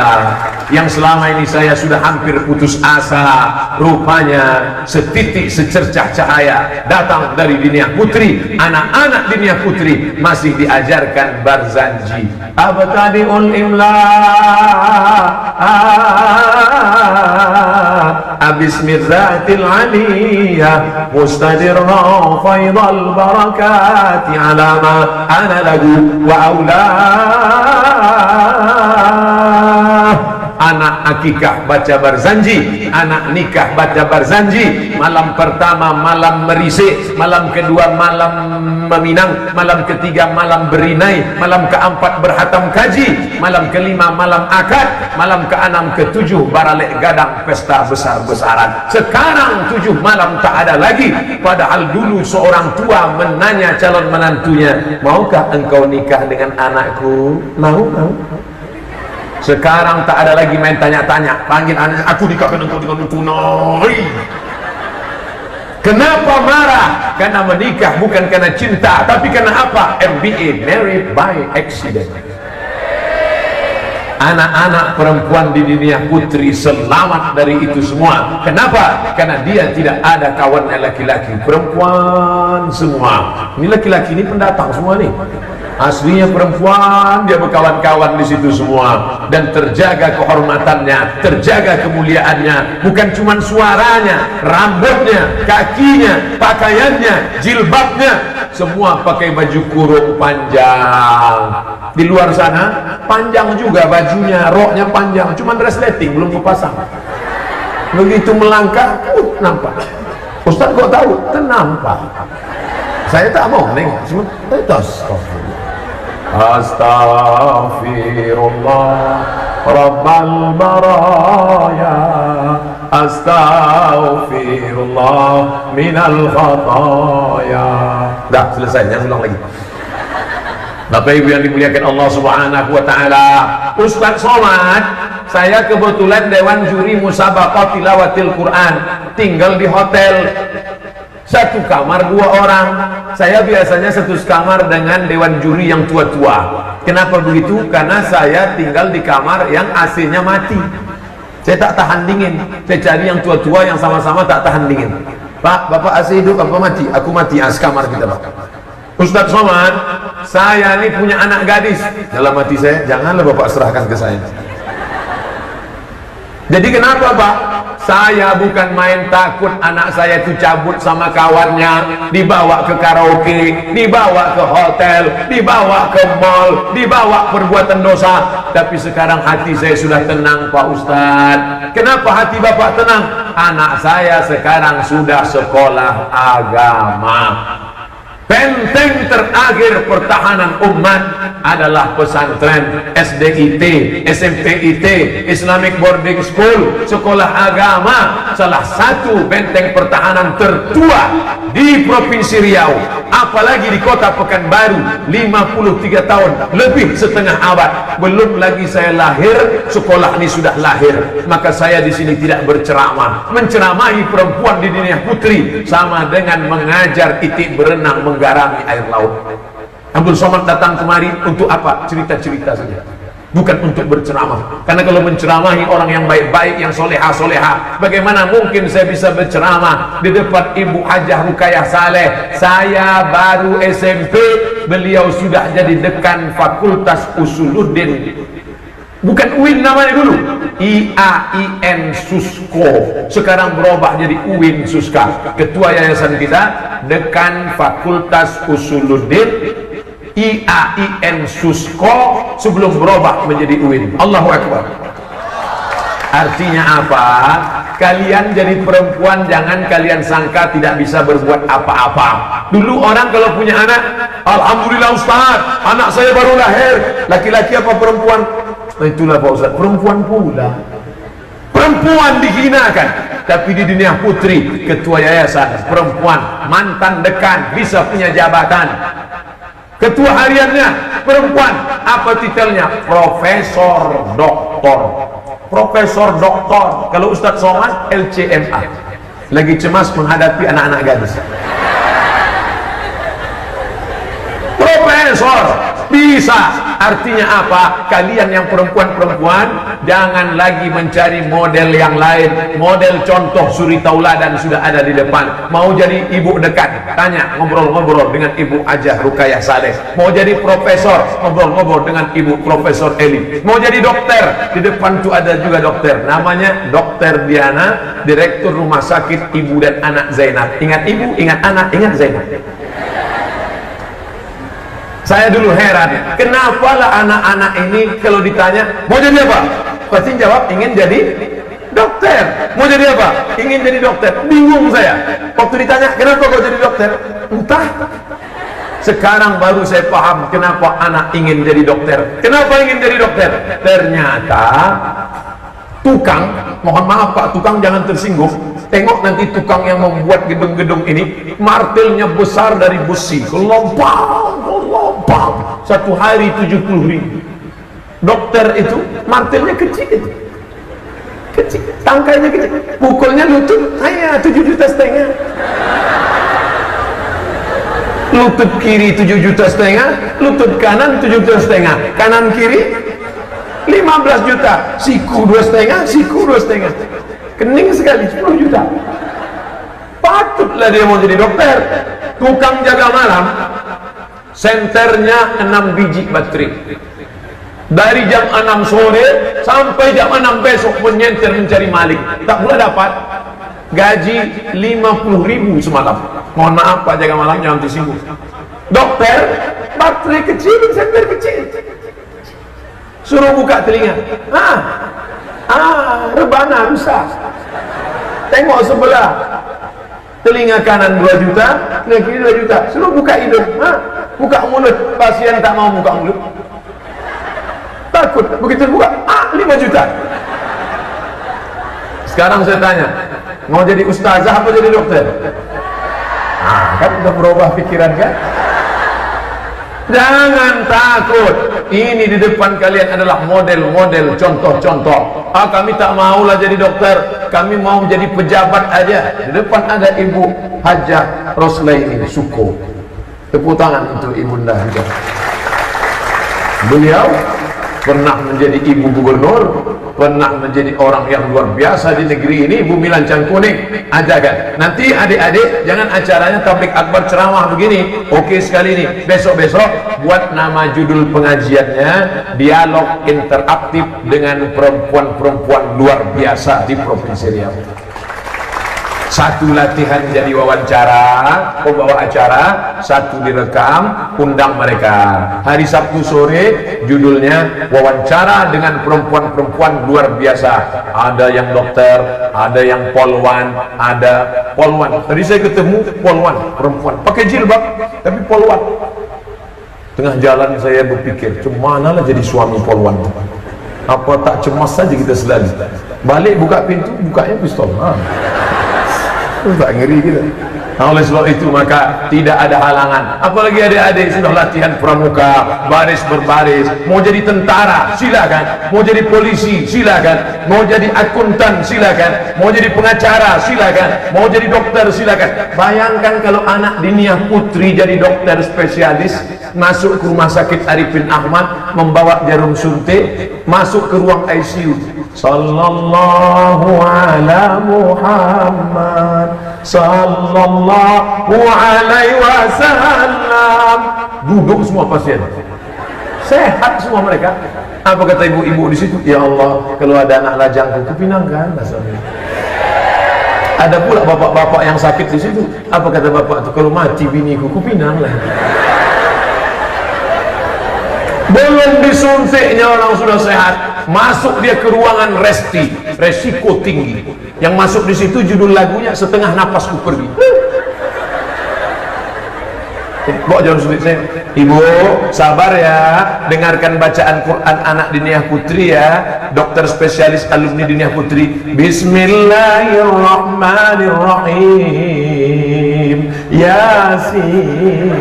yang selama ini saya sudah hampir putus asa, rupanya setitik secercah cahaya datang dari dunia putri. Anak-anak dunia putri masih diajarkan Barzanji. Abtadi'ul imla Bismillatil aliyah mustadirna faidal barakati alama ana lagu wa anak akikah baca Barzanji, anak nikah baca Barzanji. Malam pertama malam merisik, malam kedua malam meminang, malam ketiga malam berinai, malam keempat berhatam kaji, malam kelima malam akad, malam keenam ketujuh baralek gadang pesta besar-besaran. Sekarang 7 malam tak ada lagi. Padahal dulu seorang tua menanya calon menantunya, maukah engkau nikah dengan anakku? Mau? Sekarang tak ada lagi main tanya-tanya, panggil anaknya, aku nikahkan engkau dengan tunai. Kenapa marah? Karena menikah bukan karena cinta, tapi karena apa? MBA, married by accident. Anak-anak perempuan di dunia putri selamat dari itu semua. Kenapa? Karena dia tidak ada kawannya laki-laki, perempuan semua. Ini laki-laki ini pendatang semua nih. Aslinya perempuan, dia berkawan-kawan di situ semua, dan terjaga kehormatannya, terjaga kemuliaannya. Bukan cuma suaranya, rambutnya, kakinya, pakaiannya, jilbabnya, semua pakai baju kurung panjang. Di luar sana panjang juga bajunya, roknya panjang, cuma resleting belum dipasang. Begitu melangkah, nampak. Ustaz kok tahu? Nampak. Saya tak mau nengok, cuma Astaghfirullah Rabbal baraya, Astaghfirullah minal khataya. Dah selesai, jangan ulang lagi. Bapak Ibu yang dimuliakan Allah Subhanahu wa taala, Ustaz Somad, saya kebetulan dewan juri musabaqah tilawatil Quran, tinggal di hotel. Satu kamar 2 orang. Saya biasanya satu kamar dengan dewan juri yang tua-tua. Kenapa begitu? Karena saya tinggal di kamar yang AC-nya mati. Saya tak tahan dingin. Saya cari yang tua-tua yang sama-sama tak tahan dingin. Pak, Bapak AC hidup apa mati? Aku mati, kamar kita Pak. Ustaz Somad, saya ini punya anak gadis. Dalam hati saya, janganlah Bapak serahkan ke saya. Jadi kenapa Pak? Saya bukan main takut anak saya itu cabut sama kawannya, dibawa ke karaoke, dibawa ke hotel, dibawa ke mall, dibawa perbuatan dosa. Tapi sekarang hati saya sudah tenang Pak Ustadz. Kenapa hati Bapak tenang? Anak saya sekarang sudah sekolah agama. Benteng terakhir pertahanan umat adalah pesantren, SDIT, SMPIT, Islamic Boarding School, sekolah agama. Salah satu benteng pertahanan tertua di Provinsi Riau, apalagi di kota Pekanbaru. 53 tahun, lebih setengah abad. Belum lagi saya lahir, sekolah ini sudah lahir. Maka saya di sini tidak berceramah. Menceramahi perempuan di dunia putri sama dengan mengajar itik berenang menggarami air laut. Abdul Somad datang kemari untuk apa? Cerita-cerita saja, bukan untuk berceramah. Karena kalau menceramahi orang yang baik-baik, yang soleha-soleha, bagaimana mungkin saya bisa berceramah di depan Ibu Hajah Rukayah Saleh? Saya baru SMP, beliau sudah jadi dekan Fakultas Usuluddin. Bukan UIN namanya dulu, IAIN Susko, sekarang berubah jadi UIN Suska. Ketua yayasan kita, dekan Fakultas Usuluddin, IAIN Susko, sebelum berubah menjadi UIN. Allahu Akbar. Artinya apa? Kalian jadi perempuan jangan kalian sangka tidak bisa berbuat apa-apa. Dulu orang kalau punya anak, alhamdulillah Ustaz, anak saya baru lahir, laki-laki apa perempuan? Itulah Pak Ustaz, perempuan pula. Perempuan dihinakan. Tapi di dunia putri, ketua yayasan perempuan, mantan dekan, bisa punya jabatan. Ketua hariannya perempuan, apa titelnya? Profesor Doktor. Profesor Doktor. Kalau Ustadz Somad, LCMA. Lagi cemas menghadapi anak-anak gadis. Profesor bisa. Artinya apa? Kalian yang perempuan-perempuan jangan lagi mencari model yang lain. Model contoh suri tauladan sudah ada di depan. Mau jadi ibu dekat, tanya, ngobrol-ngobrol dengan Ibu Ajah Rukayah Saleh. Mau jadi profesor, ngobrol-ngobrol dengan Ibu Profesor Eli. Mau jadi dokter, di depan tuh ada juga dokter, namanya Dokter Diana, Direktur Rumah Sakit Ibu dan Anak Zainab. Ingat ibu, ingat anak, ingat Zainab. Saya dulu heran, kenapa lah anak-anak ini kalau ditanya mau jadi apa, pasti jawab ingin jadi dokter. Mau jadi apa? Ingin jadi dokter. Bingung saya waktu ditanya kenapa kau jadi dokter, entah. Sekarang baru saya paham kenapa anak ingin jadi dokter. Kenapa ingin jadi dokter? Ternyata tukang, mohon maaf Pak, tukang jangan tersinggung. Tengok nanti tukang yang membuat gedung-gedung ini, martilnya besar dari besi, gelombang. Satu hari 70.000. Dokter itu martilnya kecil, kecil, tangkainya kecil, pukulnya lutut saya 7,5 juta. Lutut kiri 7,5 juta, lutut kanan 7,5 juta, kanan kiri 15 juta, siku 2,5, siku 2,5, kening sekali 10 juta. Patutlah dia mau jadi dokter. Tukang jaga malam, senternya 6 biji baterai. Dari jam 6 sore sampai jam 6 besok menyenter mencari maling. Tak pula dapat. Gaji 50.000 semalam. Mohon maaf Pak jaga malam, jangan tersinggung. Dokter, baterai kecil, senter kecil. Suruh buka telinga. Rebana rusak. Tengok sebelah. Telinga kanan 2 juta, telinga kiri 2 juta. Suruh buka hidung. Buka mulut. Pasien tak mau buka mulut. Takut. Begitu buka, 5 juta. Sekarang saya tanya, mau jadi ustazah apa jadi dokter? Kan udah berubah pikiran kan? Jangan takut. Ini di depan kalian adalah model-model, contoh-contoh. Kami tak maulah jadi dokter, kami mau jadi pejabat aja. Di depan ada Ibu Hajah Roslaini Suko. Tepuk tangan untuk ibunda Hajah. Beliau pernah menjadi ibu gubernur, pernah menjadi orang yang luar biasa di negeri ini. Bumi Lancang Kuning, ajakan. Nanti adik-adik jangan acaranya tablik akbar ceramah begini. Oke sekali nih, besok-besok buat nama judul pengajiannya dialog interaktif dengan perempuan-perempuan luar biasa di Provinsi Riau. Satu latihan jadi wawancara, pembawa acara, satu direkam, undang mereka. Hari Sabtu sore judulnya wawancara dengan perempuan-perempuan luar biasa. Ada yang dokter, ada yang polwan, ada polwan. Tadi saya ketemu polwan, perempuan, pakai jilbab, tapi polwan. Tengah jalan saya berpikir, cemana lah jadi suami polwan. Apa tak cemas saja kita selalu. Balik buka pintu, bukanya pistol. Tak ngeri kita. Oleh sebab itu maka tidak ada halangan. Apalagi adik-adik sudah latihan pramuka, baris berbaris. Mau jadi tentara silakan, mau jadi polisi silakan, mau jadi akuntan silakan, mau jadi pengacara silakan, mau jadi dokter silakan. Bayangkan kalau anak Diniah Putri jadi dokter spesialis, masuk ke rumah sakit Arifin Ahmad, membawa jarum suntik, masuk ke ruang ICU. Sallallahu ala Muhammad, sallallahu alaihi wasallam. Duduk semua pasien, sehat semua mereka. Apa kata ibu-ibu di situ? Ya Allah, kalau ada anak lajangku kupinangkan. Ada pula bapak-bapak yang sakit di situ. Apa kata bapak itu? Kalau mati biniku kupinang lah. Belum disuntiknya orang sudah sehat. masuk dia ke ruangan resti, resiko tinggi. Yang masuk di situ judul lagunya Setengah Napasku Pergi. Kok jangan sulit saya. Ibu sabar ya, dengarkan bacaan Quran anak Diniyah Putri ya, dokter spesialis alumni Diniyah Putri. Bismillahirrahmanirrahim, Yasin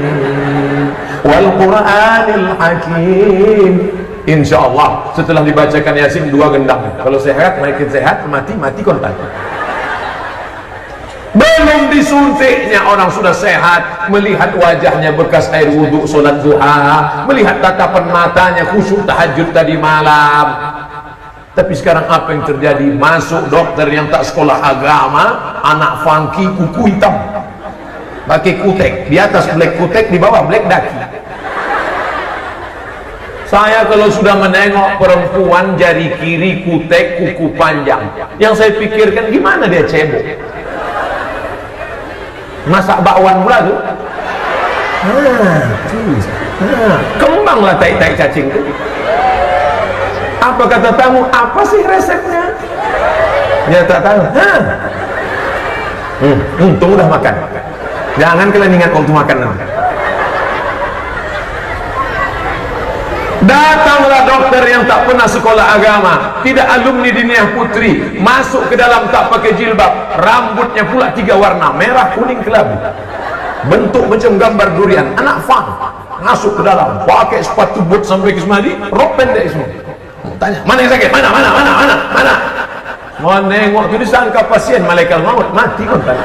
wal Quranil Hakim. Insya Allah setelah dibacakan Yasin 2 gendang. Kalau sehat makin sehat, mati kontan. Belum disuntiknya orang sudah sehat, melihat wajahnya bekas air wudhu sholat duha, melihat tatapan matanya khusyuk tahajud tadi malam. Tapi sekarang apa yang terjadi? Masuk dokter yang tak sekolah agama, anak funky, kuku hitam, pakai kutek, di atas black kutek, di bawah black daki. Saya kalau sudah menengok perempuan jari kiri kutek, kuku panjang, yang saya pikirkan gimana dia cebok, masak bakwan pula tuh. Kembanglah tai-tai cacing tuh. Apa kata tamu? Apa sih resepnya? Dia tak tahu. Untung udah makan. Jangan kalian ingat waktu makan nanti. Datanglah dokter yang tak pernah sekolah agama, tidak alumni Diniyah Putri, masuk ke dalam tak pakai jilbab, rambutnya pula 3 warna, merah, kuning, kelabu, bentuk macam gambar durian, anak fang, masuk ke dalam, pakai sepatu boot sampai ke semadi, rok pendek semua. Tanya, mana yang sakit? Mana? Mau nengok tu disangka pasien malaikat maut, mati kontan.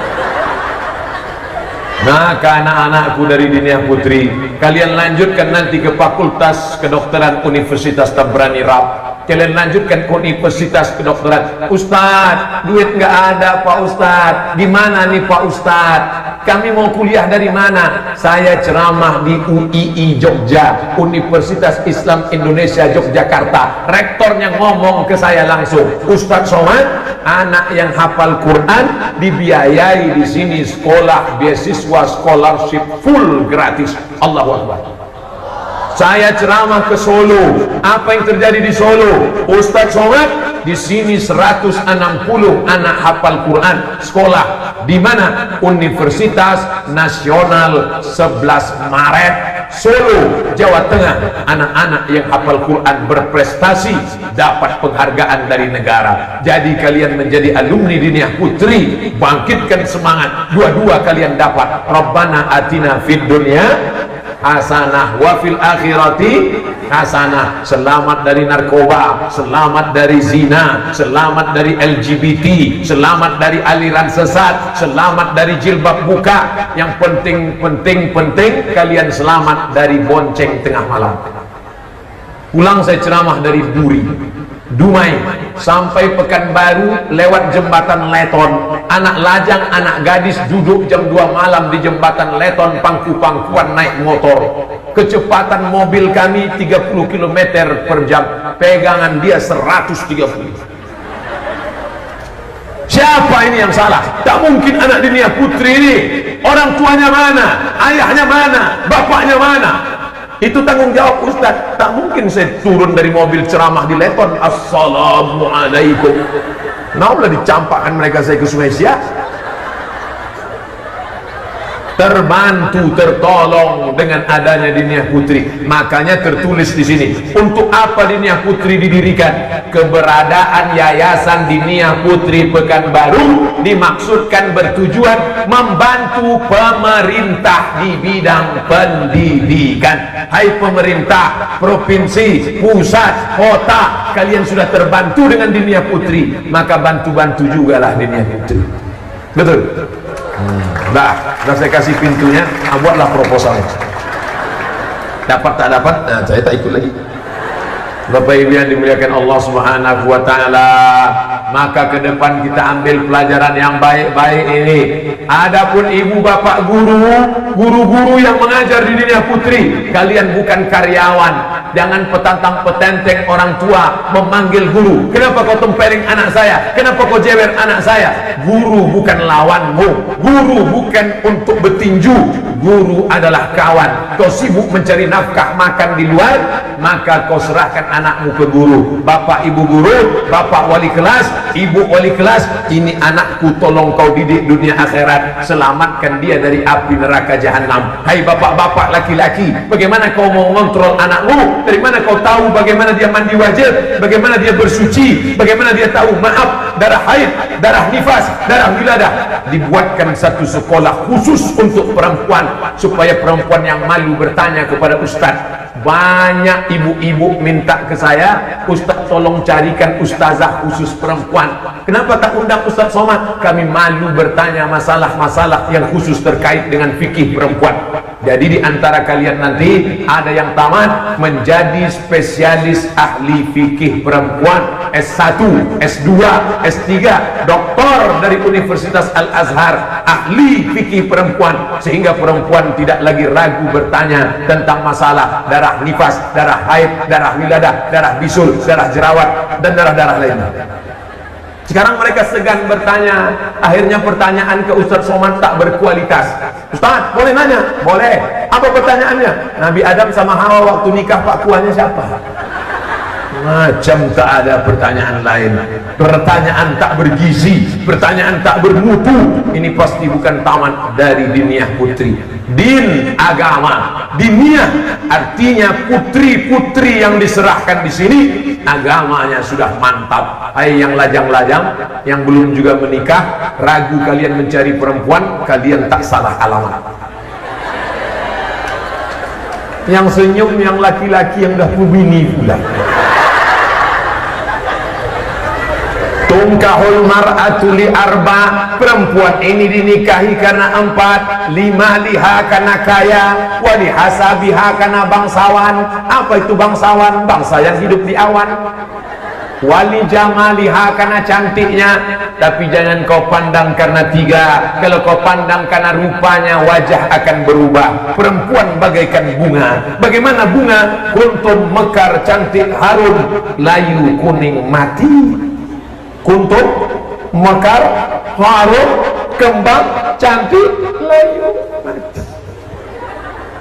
Maka anak-anakku dari Diniyah Putri, kalian lanjutkan nanti ke Fakultas Kedokteran Universitas Tabrani Rab. Kalian lanjutkan ke Universitas Kedokteran. Ustadz, duit nggak ada Pak Ustadz. Gimana nih Pak Ustadz? Kami mau kuliah dari mana? Saya ceramah di UII Jogja, Universitas Islam Indonesia Yogyakarta. Rektornya ngomong ke saya langsung, Ustadz Somad, anak yang hafal Quran dibiayai di sini sekolah beasiswa scholarship full gratis. Allahu Akbar. Saya ceramah ke Solo. Apa yang terjadi di Solo? Ustadz Somad, di sini 160 anak hafal Quran sekolah. Di mana? Universitas Nasional 11 Maret Solo, Jawa Tengah. Anak-anak yang hafal Quran berprestasi, dapat penghargaan dari negara. Jadi kalian menjadi alumni Diniyah Putri, bangkitkan semangat. Dua-dua kalian dapat. Rabbana atina fid dunya hasanah wa fil akhirati hasanah. Selamat dari narkoba, selamat dari zina, selamat dari LGBT, selamat dari aliran sesat, selamat dari jilbab buka. Yang penting kalian selamat dari bonceng tengah malam. Pulang saya ceramah dari Dumai sampai Pekanbaru, lewat jembatan Leton. Anak lajang, anak gadis duduk jam 2 malam di jembatan Leton, pangku-pangkuan naik motor. Kecepatan mobil kami 30 km per jam, pegangan dia 130. Siapa ini yang salah? Tak mungkin anak Diniyah Putri ini. Orang tuanya mana? Ayahnya mana? Bapaknya mana? Itu tanggung jawab Ustaz. Tak mungkin saya turun dari mobil ceramah di Leton, Assalamualaikum. Naulah dicampakkan mereka saya ke Sungai Siak. Terbantu, tertolong dengan adanya Diniyah Putri. Makanya tertulis di sini, untuk apa Diniyah Putri didirikan? Keberadaan Yayasan Diniyah Putri Pekanbaru dimaksudkan bertujuan membantu pemerintah di bidang pendidikan. Hai pemerintah, provinsi, pusat, kota, kalian sudah terbantu dengan Diniyah Putri, maka bantu-bantu jugalah Diniyah Putri. Betul? Dah saya kasih pintunya, buatlah proposalnya. Dapat tak dapat, nah, saya tak ikut lagi. Bapak Ibu yang dimuliakan Allah Subhanahu wa taala, maka ke depan kita ambil pelajaran yang baik-baik ini. Adapun ibu bapak guru yang mengajar di Diniyah Putri, kalian bukan karyawan, Jangan petantang petenteng orang tua memanggil guru. Kenapa kau tempeleng anak saya? Kenapa kau jewer anak saya? Guru bukan lawanmu, guru bukan untuk bertinju, guru adalah kawan. Kau sibuk mencari nafkah makan di luar, maka kau serahkan anakmu ke guru. Bapak ibu guru, bapak wali kelas, ibu wali kelas, ini anakku, tolong kau didik dunia akhirat, selamatkan dia dari api neraka jahanam. Hai bapak-bapak laki-laki, bagaimana kau mau mengontrol anakmu? Dari mana kau tahu bagaimana dia mandi wajib, bagaimana dia bersuci, bagaimana dia tahu maaf darah haid, darah nifas, darah wiladah? Dibuatkan satu sekolah khusus untuk perempuan, supaya perempuan yang malu bertanya kepada ustaz. Banyak ibu-ibu minta ke saya, ustaz tolong carikan ustazah khusus perempuan. Kenapa tak undang Ustaz Somad? Kami malu bertanya masalah-masalah yang khusus terkait dengan fikih perempuan. Jadi di antara kalian nanti ada yang tamat menjadi spesialis ahli fikih perempuan, S1, S2, S3, doktor dari Universitas Al-Azhar, ahli fikih perempuan, sehingga perempuan tidak lagi ragu bertanya tentang masalah darah nifas, darah haid, darah wiladah, darah bisul, darah jerawat, dan darah-darah lainnya. Sekarang mereka segan bertanya. Akhirnya pertanyaan ke Ustaz Somad tak berkualitas. Ustaz, boleh nanya? Boleh. Apa pertanyaannya? Nabi Adam sama Hawa waktu nikah pak kuahnya siapa? Macam tak ada pertanyaan lain. Pertanyaan tak bergizi, pertanyaan tak bermutu. Ini pasti bukan taman dari Diniyah Putri. Din agama, diniyah artinya putri-putri yang diserahkan di sini agamanya sudah mantap. Hai yang lajang-lajang, yang belum juga menikah, ragu kalian mencari perempuan, kalian tak salah alamat. Yang senyum yang laki-laki yang dah bini pula. Tungkahul mar'atu li arba, perempuan ini dinikahi karena 4. 5 liha karena kaya, wa lihasabiha karena bangsawan. Apa itu bangsawan? Bangsa yang hidup di awan. Wali jamaliha karena cantiknya, tapi jangan kau pandang karena 3. Kalau kau pandang karena rupanya, wajah akan berubah. Perempuan bagaikan bunga. Bagaimana bunga? Kuntum mekar cantik harum, layu kuning mati. Kuntum mekar harum, kembang cantik, layu mati.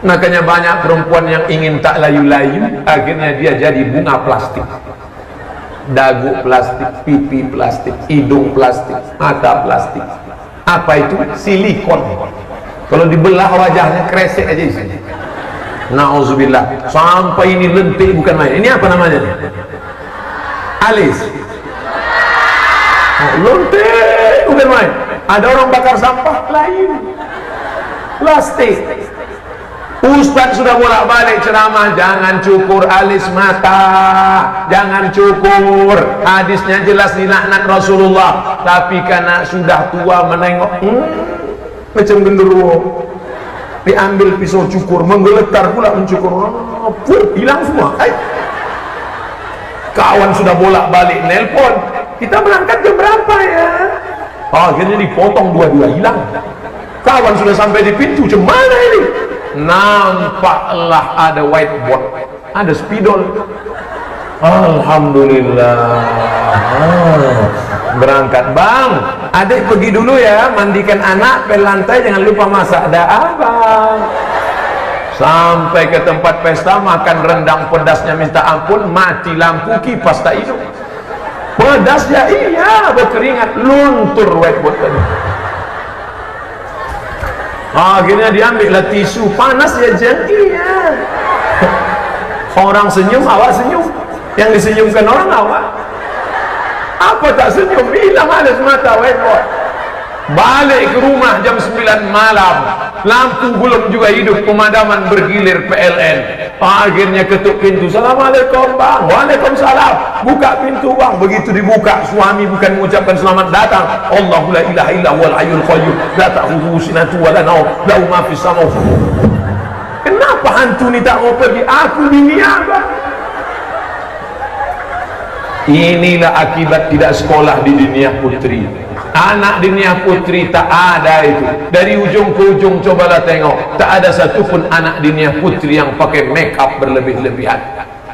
Makanya banyak perempuan yang ingin tak layu-layu, akhirnya dia jadi bunga plastik. Dagu plastik, pipi plastik, hidung plastik, mata plastik. Apa itu? Silikon. Kalau dibelah wajahnya kresek aja isinya. Nauzubillah. Sampai ini lentik bukan main. Ini apa namanya? Alis. Lentik bukan main. Ada orang bakar sampah layu, plastik. Ustaz sudah bolak-balik ceramah, jangan cukur alis mata, jangan cukur. Hadisnya jelas dilaknat Rasulullah, tapi karena sudah tua menengok, macam genderuwo, diambil pisau cukur, menggeletar pula mencukur, hilang semua. Kawan sudah bolak-balik nelpon, kita berangkat jam berapa ya? Akhirnya dipotong dua-dua, hilang. Kawan sudah sampai di pintu, macam mana ini? Nampaklah ada whiteboard, ada spidol. Alhamdulillah. Berangkat bang, adik pergi dulu ya, mandikan anak, pel lantai, jangan lupa masak. Dah abang. Sampai ke tempat pesta, makan rendang pedasnya minta ampun, mati lampu, kipas tak hidup. Pedasnya iya, berkeringat, luntur whiteboard tadi. Akhirnya diambillah tisu, panas ya Jen? Iya. Orang senyum, awak senyum. Yang disenyumkan orang awak. Apa tak senyum? Hilang ada semata whiteboard. Balik ke rumah jam 9 malam, lampu belum juga hidup, pemadaman bergilir PLN. Akhirnya ketuk pintu, Assalamualaikum bang. Waalaikumsalam. Buka pintu bang. Begitu dibuka, suami bukan mengucapkan selamat datang, Allahu la ilaha illa huwal hayyul qayyum, la ta'khudhuhu sinatun wa la nawm, lahu ma fis samawati. Kenapa hantu ni tak mau pergi? Aku dunia bang. Inilah akibat tidak sekolah di Diniyah Putri. Anak Diniyah Putri tak ada itu. Dari ujung ke ujung cobalah tengok, tak ada satupun anak Diniyah Putri yang pakai make up berlebih-lebihan.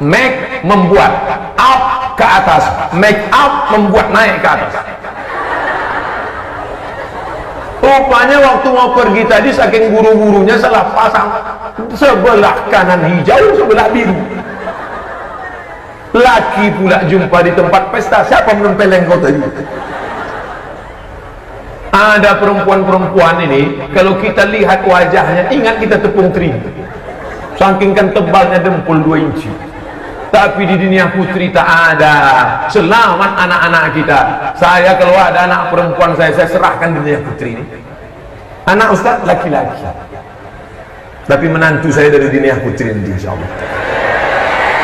make membuat, up ke atas, make up membuat naik ke atas. Rupanya waktu mau pergi tadi saking buru-burunya salah pasang, sebelah kanan hijau, sebelah biru. Laki pula jumpa di tempat pesta, siapa menempel engkau tadi? Ada perempuan-perempuan ini, kalau kita lihat wajahnya, ingat kita tepung terigu. Saking kan tebalnya dempul 2 inci. Tapi di dunia putri tak ada. Selamat anak-anak kita. Saya kalau ada anak perempuan saya serahkan di dunia putri ini. Anak Ustaz laki-laki. Tapi menantu saya dari dunia putri ini, insyaallah.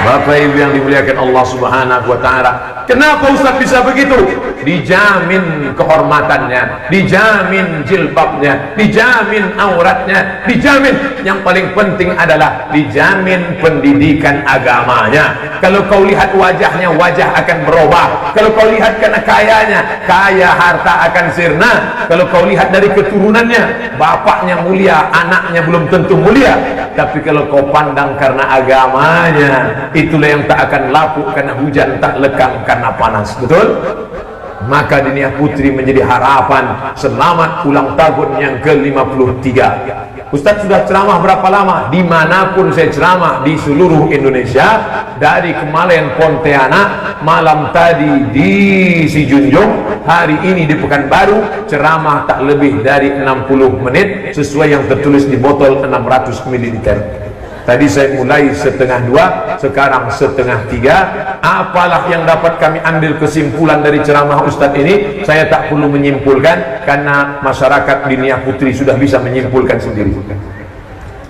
Bapak Ibu yang dimuliakan Allah Subhanahu wa taala. Kenapa Ustaz bisa begitu? Dijamin kehormatannya, dijamin jilbabnya, dijamin auratnya, dijamin. Yang paling penting adalah dijamin pendidikan agamanya. Kalau kau lihat wajahnya, wajah akan berubah. Kalau kau lihat karena kayanya, kaya harta akan sirna. Kalau kau lihat dari keturunannya, bapaknya mulia, anaknya belum tentu mulia. Tapi kalau kau pandang karena agamanya, itulah yang tak akan lapuk karena hujan, tak lekang karena panas. Betul? Maka dunia putri menjadi harapan. Selamat ulang tahun yang ke-53. Ustaz sudah ceramah berapa lama? Dimanapun saya ceramah di seluruh Indonesia, dari Kemalen Pontianak, malam tadi di Sijunjung, hari ini di Pekanbaru, ceramah tak lebih dari 60 menit sesuai yang tertulis di botol 600 ml. Tadi saya mulai 1:30, sekarang 1:30. Apalah yang dapat kami ambil kesimpulan dari ceramah Ustadz ini, saya tak perlu menyimpulkan, karena masyarakat dunia putri sudah bisa menyimpulkan sendiri.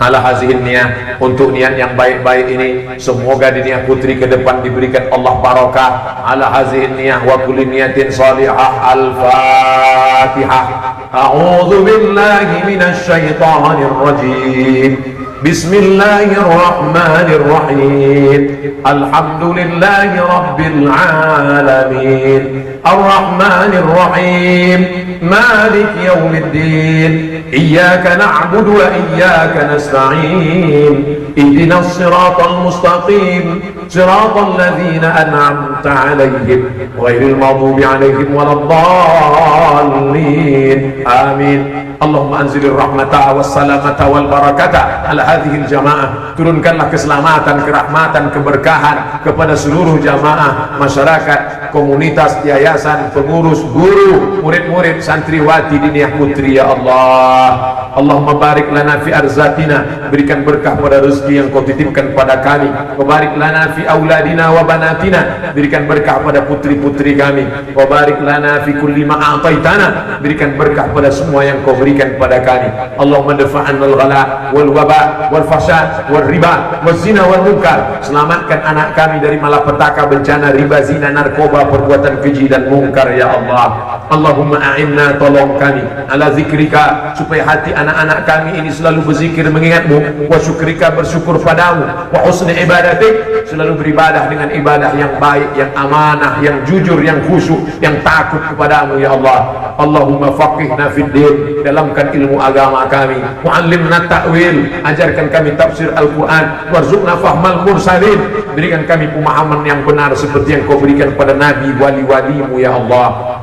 Ala hazihin niyah, untuk niat yang baik-baik ini, semoga dunia putri ke depan diberikan Allah barokah. Ala hazihin niyah wa kulli niyatin salihah. Al-Fatihah. A'udzu billahi minasy syaithanir rajim. Bismillahirrahmanirrahim. Alhamdulillahi rabbil alamin. Ar-Rahmanirrahim. Malik yaumiddin. Iyyaka na'budu wa iyyaka nasta'in. Ihdinas siratal mustaqim. Siratal ladzina an'amta 'alaihim ghairil maghdubi 'alaihim waladdallin. Amin. Allahumma anzilir rahmata wassalamata wal barakata ala hadhil jamaah. Turunkanlah keselamatan, kerahmatan, keberkahan kepada seluruh jamaah, masyarakat, komunitas, yayasan, pengurus, guru, murid-murid, santriwati diniyah putri ya Allah. Allahumma barik lana fi arzatina, berikan berkah pada rezeki yang kau titipkan pada kami. Wa barik lana fi auladina wa banatina, berikan berkah pada putri-putri kami. Wa barik lana fi kulli ma a'taitana, berikan berkah pada semua yang kau berikan pada kami. Allahumma dafa'an al-ghala wal waba wal fasad wal riba wal zina wal munkar. Selamatkan anak kami dari malapetaka, bencana, riba, zina, narkoba, perbuatan keji dan munkar ya Allah. Allahumma a'inna, tolong kami ala zikrika, supaya hati anak-anak kami ini selalu berzikir mengingatmu, wa syukrika, bersyukur padamu, wa husni ibadatik, selalu beribadah dengan ibadah yang baik, yang amanah, yang jujur, yang khusyuk, yang takut kepadamu ya Allah. Allahumma faqihna fid din, dalamkan ilmu agama kami, mu'allimna ta'wil, ajarkan kami tafsir Al-Quran, warzuqna fahmal mursalin, berikan kami pemahaman yang benar seperti yang kau berikan pada nabi, wali-walimu ya Allah.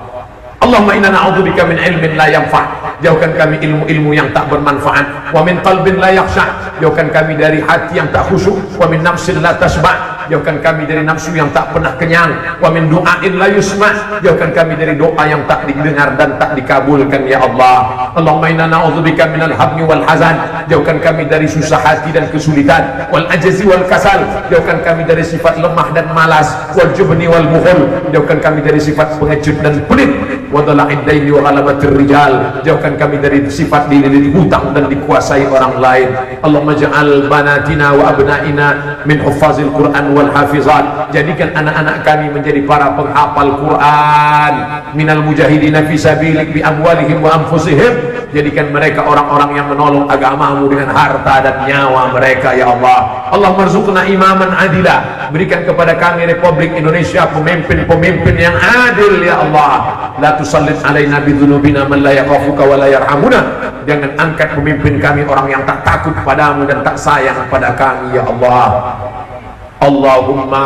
Allahumma inna na'udzubika min ilmin la yanfa', jauhkan kami ilmu-ilmu yang tak bermanfaat, wa min qalbin la yakhsha', jauhkan kami dari hati yang tak khusyuk, wa min nafsin la tashba', jauhkan kami dari nafsu yang tak pernah kenyang, wa min du'ain la yusma', jauhkan kami dari doa yang tak didengar dan tak dikabulkan ya Allah. Allahumma inna na'udzubika minal hammi wal hazan, jauhkan kami dari susah hati dan kesulitan, wal ajzi wal kasal, jauhkan kami dari sifat lemah dan malas, wal jubni wal bukhul, jauhkan kami dari sifat pengecut dan pelit, wa dhala'id daini wa ghalabatir rijal, jauhkan kami dari sifat dililit hutang dan dikuasai orang lain. Allahumma ja'al banatina wa abna'ina min huffazil Qur'an wal hafizat, jadikan anak-anak kami menjadi para penghafal Quran, minal mujahidina fi sabilik bi amwalihim wa anfusihim, jadikan mereka orang-orang yang menolong agamamu dengan harta dan nyawa mereka ya Allah. Allahumma rzuqna imaman adila, berikan kepada kami Republik Indonesia pemimpin-pemimpin yang adil ya Allah. La tusallit alaina bidzunubina man la yakhafuka wa la yarhamuna, jangan angkat pemimpin kami orang yang tak takut padamu dan tak sayang pada kami ya Allah. Allahumma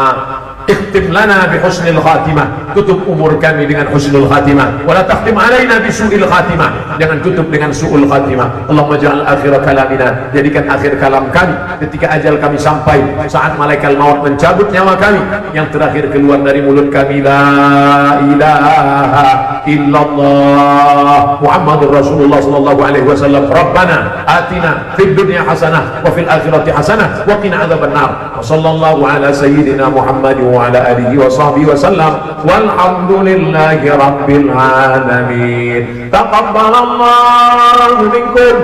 ikhtim lana bihusnil khatimah, tutup umur kami dengan husnul khatimah, wala takhtim alaina bisu'il khatimah, jangan tutup dengan su'ul khatimah. Allahumma ja'al akhir kalamina, jadikan akhir kalam kami ketika ajal kami sampai, saat malaikat maut mencabut nyawa kami, yang terakhir keluar dari mulut kami la ilaha illallah Muhammadur Rasulullah sallallahu alaihi wasallam. Rabbana atina fid dunya hasanah wa fil akhirati hasanah wa qina adzabannar. Wa sallallahu ala sayyidina Muhammad wa ala alihi wa sahbihi wa sallam, walhamdulillahi rabbil alamin. Taqabbalallahu minkum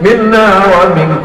minna wa minkum